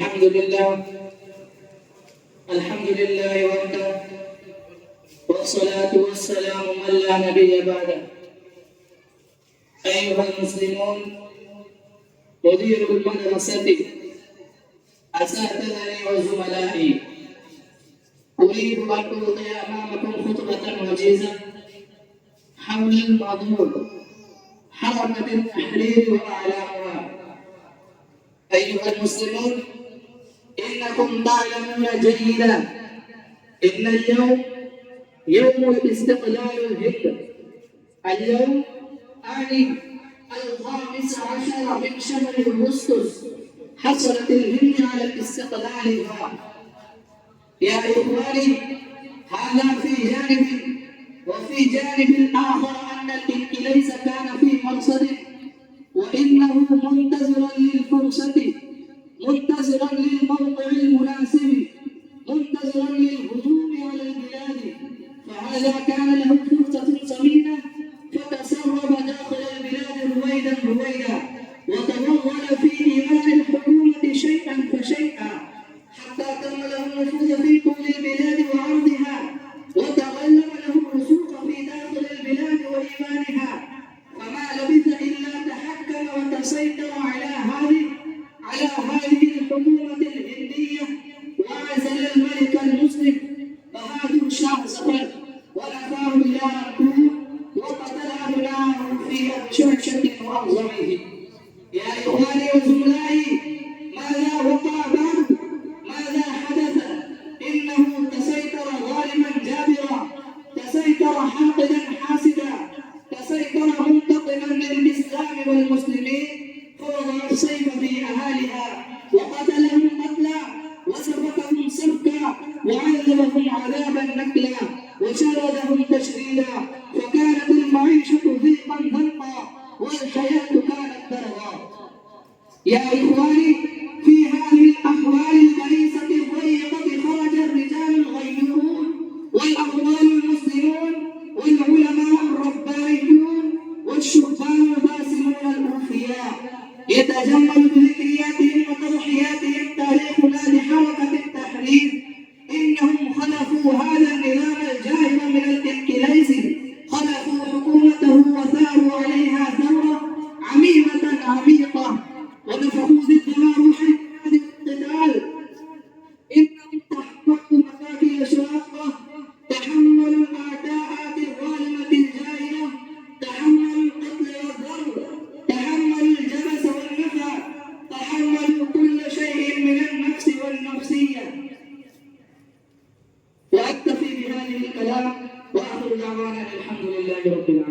الحمد لله وحده، والصلاة والسلام من لا نبي بعده. أيها المسلمون، مدير المدرسة، أساتذتي وزملائي، أريد أن ألقي أمامكم خطبة وجيزة حول الموضوع حركة التحرير وأعلامها. أيها المسلمون، إنكم تعلمون جيدا إن اليوم يوم الاستقلال الهند، اليوم أعني 15 من شهر أغسطس حصلت الهند على استقلالها. يا إخواني، هذا في جانب، وفي جانب آخر أن الإنجليز كان في مرصد، وإنه منتظرا للفرصة، منتظرا للموقع المناسب، منتظرا للهجوم على البلاد، فهذا كان له فرصة ثمينة، فتسرب داخل البلاد رويدا وتوغل في إيمان الحكومة شيئا فشيئا، حتى تم له النفوذ في طول البلاد وعرضها، وتغلب له الرسوخ في داخل البلاد وإيمانها، فما لبث إلا تحكم وتسيطر على هذه الحكومة الهندية، وعزل الملك المسلم بهادر شاه ظفر ونفاه إلى ركوب، وقتل أبناءه في أبشاشة وأعظمه. يا إخواني وزملائي، ماذا وقع بعد؟ ماذا حدث؟ إنه تسيطر ظالما جابرا، تسيطر حاقدا حاسدا، تسيطر منتقما للإسلام والمسلمين، فوضع السيف في أهاليها، وقتلهم قتلا، وسفكهم سفكا، وعذبهم عذابا نكلا، وشردهم تشريدا، فكانت المعيشة ضيقا ضنقا، والحياة كانت درغا. يا إخواني، في هذه الأحوال البئيسة الضيقة خرج الرجال الغيورون والأبطال المسلمون والعلماء الربانيون والشبان الباسمون الأوفياء، يتجمل بذكرياتهم وتضحياتهم تاريخنا لحركة التحرير. إنهم خلفوا هذا النظام الجاهل من الإنجليز، خلفوا حكومته وثاروا عليها ثورة عميمة عميقة، ونفخوا ضدها روح القتال. إنهم تحققوا مفاكر شاقة، تحملوا الأعداءات الظالمة الجاهلة، تحملوا القتل والضرب، تحملوا الجبس والنفى، تحملوا كل شيء من النفس والنفسية. وأكتفي بهذه الكلام، وآخر دعوانا الحمد لله رب العالمين.